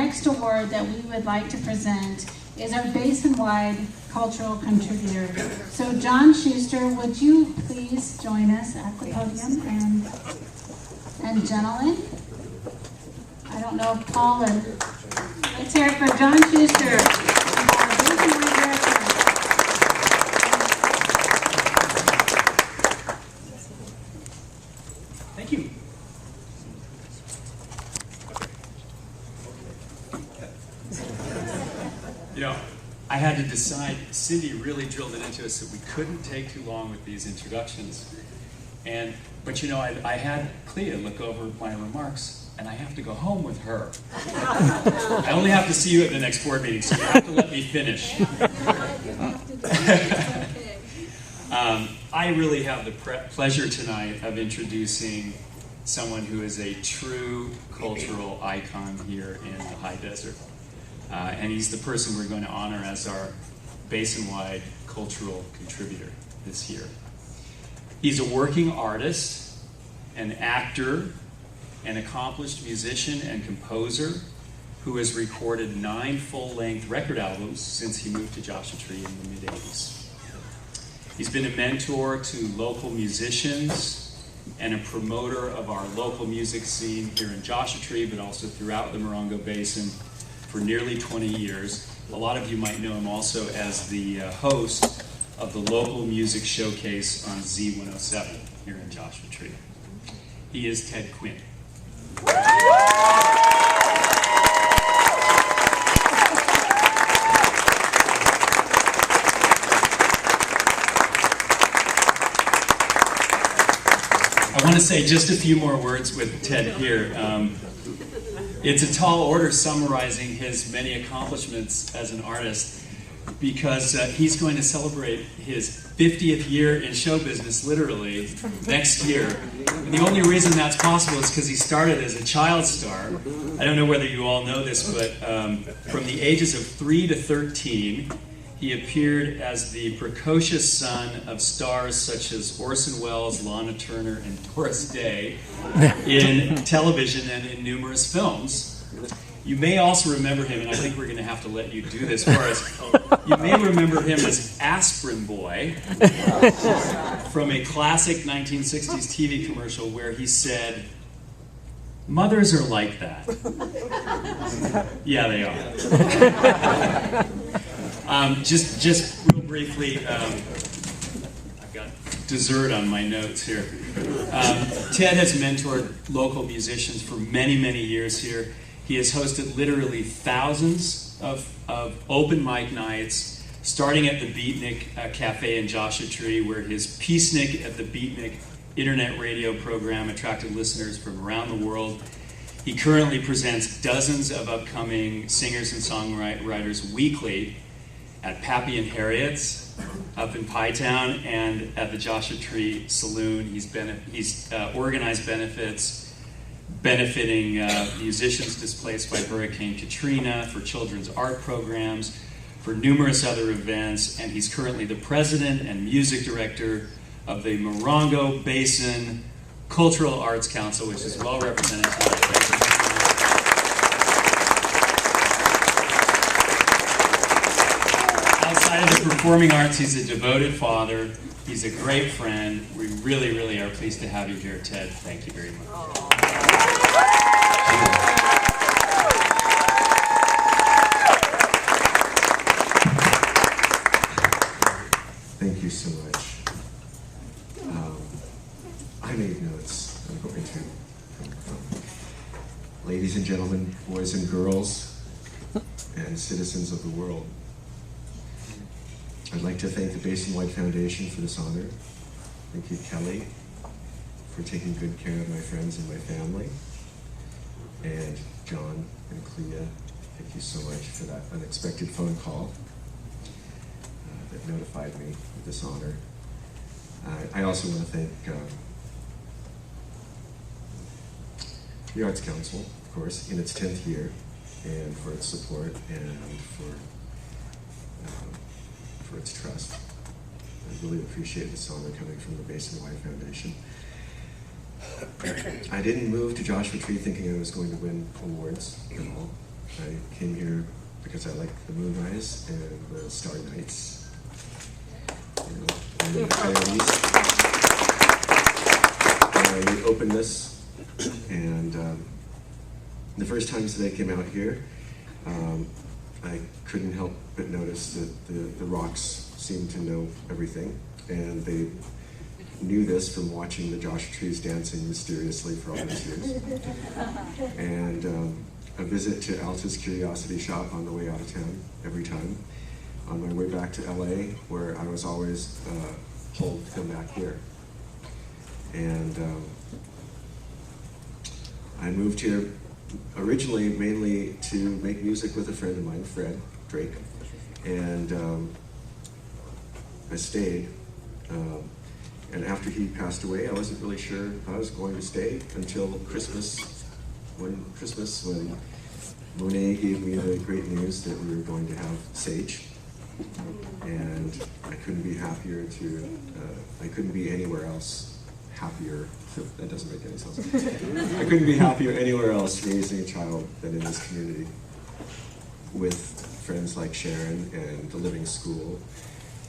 next award that we would like to present is our basin-wide cultural contributor. So John Schuster, would you please join us at the podium, and gentlemen? I don't know if Paul and let's hear it for John Schuster, our basin-wide director. Thank you. You know, I had to decide, Cindy really drilled it into us that we couldn't take too long with these introductions. But you know, I had Clea look over my remarks, and I have to go home with her. I only have to see you at the next board meeting, so you have to let me finish. I really have the pleasure tonight of introducing someone who is a true cultural icon here in the high desert. And he's the person we're going to honor as our basin-wide cultural contributor this year. He's a working artist, an actor, an accomplished musician and composer who has recorded 9 full-length record albums since he moved to Joshua Tree in the mid-80s. He's been a mentor to local musicians and a promoter of our local music scene here in Joshua Tree, but also throughout the Morongo Basin for nearly 20 years. A lot of you might know him also as the host of the local music showcase on Z107 here in Joshua Tree. He is Ted Quinn. I want to say just a few more words with Ted here. It's a tall order summarizing his many accomplishments as an artist because he's going to celebrate his 50th year in show business, literally, next year. And the only reason that's possible is because he started as a child star. I don't know whether you all know this, but from the ages of 3 to 13, he appeared as the precocious son of stars such as Orson Welles, Lana Turner, and Doris Day in television and in numerous films. You may also remember him, and I think we're going to have to let you do this for us. You may remember him as Aspirin Boy from a classic 1960s TV commercial where he said, "Mothers are like that." Yeah, they are. Just real briefly, I've got dessert on my notes here. Ted has mentored local musicians for many, many years here. He has hosted literally thousands of open mic nights, starting at the Beatnik Cafe in Joshua Tree, where his Peacenik at the Beatnik internet radio program attracted listeners from around the world. He currently presents dozens of upcoming singers and songwriters weekly at Pappy and Harriet's up in Pie Town and at the Joshua Tree Saloon. He's organized benefits benefiting musicians displaced by Hurricane Katrina, for children's art programs, for numerous other events, and he's currently the president and music director of the Morongo Basin Cultural Arts Council, which is well represented tonight. Outside of the performing arts, he's a devoted father. He's a great friend. We really, really are pleased to have you here, Ted. Thank you very much. Thank you so much. I made notes. I'm going to. Ladies and gentlemen, boys and girls, and citizens of the world, I'd like to thank the Basin-Wide Foundation for this honor. Thank you, Kelly, for taking good care of my friends and my family. And John and Clea, thank you so much for that unexpected phone call that notified me of this honor. I also want to thank the Arts Council, of course, in its 10th year, and for its support and for its trust. I really appreciate this honor coming from the Basin-Wide Foundation. I didn't move to Joshua Tree thinking I was going to win awards at all. I came here because I like the moonrise and the starry nights, you know, and the coyotes, and the openness. And the first times that I came out here, I couldn't help but notice that the rocks seemed to know everything, and they knew this from watching the Joshua trees dancing mysteriously for all these years. And a visit to Alta's Curiosity Shop on the way out of town every time. On my way back to LA, where I was always told to come back here. And I moved here originally mainly to make music with a friend of mine, Fred Drake. And I stayed. And after he passed away, I wasn't really sure if I was going to stay until Christmas, when Monet gave me the great news that we were going to have Sage. And I couldn't be happier I couldn't be anywhere else happier. That doesn't make any sense. I couldn't be happier anywhere else raising a child than in this community, with friends like Sharon and the Living School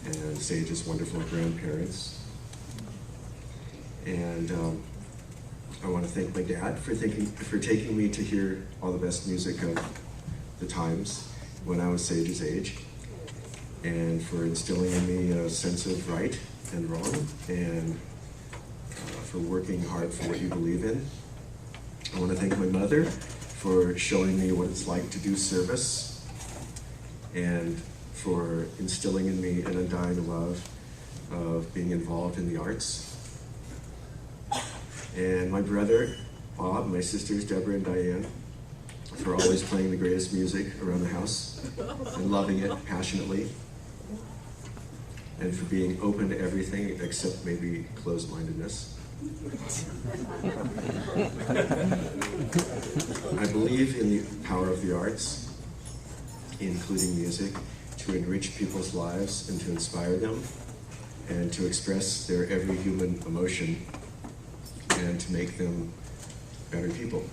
and Sage's wonderful grandparents. And I want to thank my dad for taking me to hear all the best music of the times when I was Sage's age, and for instilling in me a sense of right and wrong, and for working hard for what you believe in. I want to thank my mother for showing me what it's like to do service, and for instilling in me an undying love of being involved in the arts. And my brother, Bob, my sisters, Deborah and Diane, for always playing the greatest music around the house and loving it passionately, and for being open to everything except maybe closed-mindedness. I believe in the power of the arts, including music, to enrich people's lives and to inspire them, and to express their every human emotion, and to make them better people,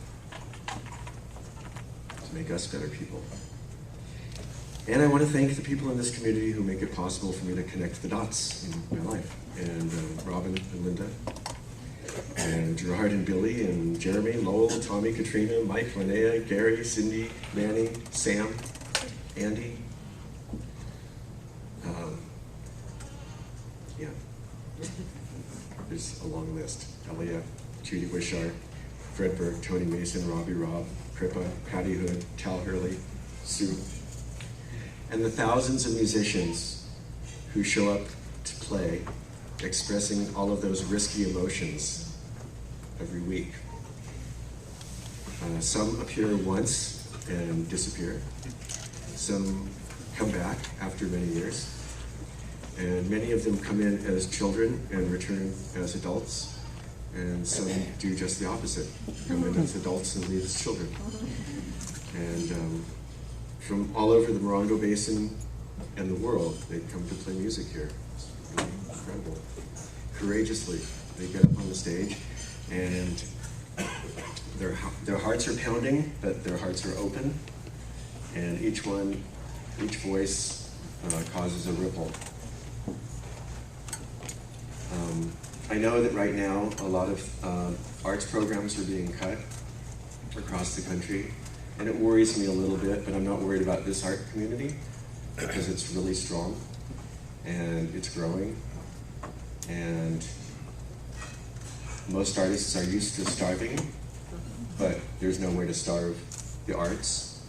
to make us better people. And I want to thank the people in this community who make it possible for me to connect the dots in my life, and Robin and Linda, and Gerard and Billy, and Jeremy, Lowell, Tommy, Katrina, Mike, Linnea, Gary, Cindy, Manny, Sam, Andy. Yeah, there's a long list. Elia, Judy Wishart, Fred Burke, Tony Mason, Robbie Robb, Crippa, Patty Hood, Tal Hurley, Sue, and the thousands of musicians who show up to play, expressing all of those risky emotions every week. Some appear once and disappear. Some come back after many years. And many of them come in as children and return as adults. And some do just the opposite, come in as adults and leave as children. And from all over the Morongo Basin and the world, they come to play music here. It's really incredible. Courageously, they get up on the stage, and their hearts are pounding, but their hearts are open, and each voice causes a ripple. I know that right now a lot of arts programs are being cut across the country, and it worries me a little bit, but I'm not worried about this art community because it's really strong and it's growing, and most artists are used to starving, but there's no way to starve the arts,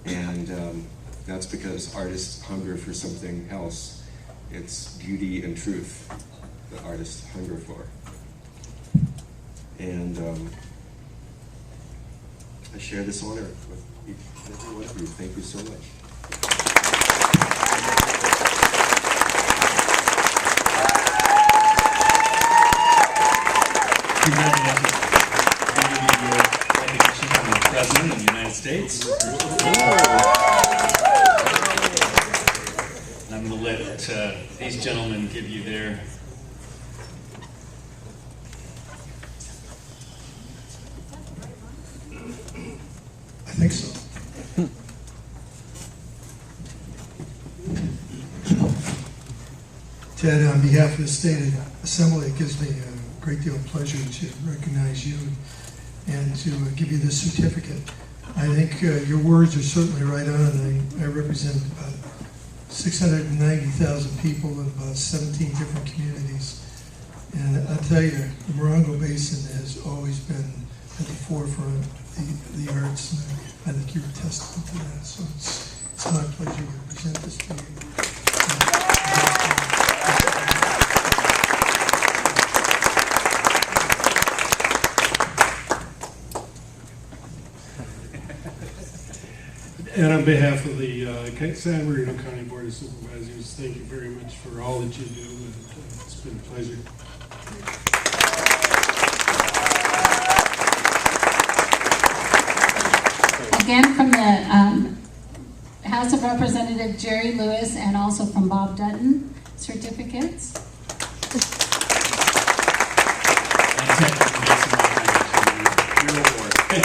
and that's because artists hunger for something else. It's beauty and truth that artists hunger for. And I share this honor with each and every one of you. Thank you so much. Congratulations. I'm going to give you your recognition from the President of the United States. And I'm going to let these gentlemen give you their... I think so. Ted, on behalf of the State Assembly, it gives me a great deal of pleasure to recognize you and to give you this certificate. I think your words are certainly right on. I represent about 690,000 people in about 17 different communities. And I'll tell you, the Morongo Basin has always been at the forefront of the arts, and I think you're a testament to that. So it's my pleasure to present this to you. And on behalf of the San Bernardino County Board of Supervisors, thank you very much for all that you do, and it's been a pleasure. Again, from the House of Representatives Jerry Lewis and also from Bob Dutton, certificates. Your award.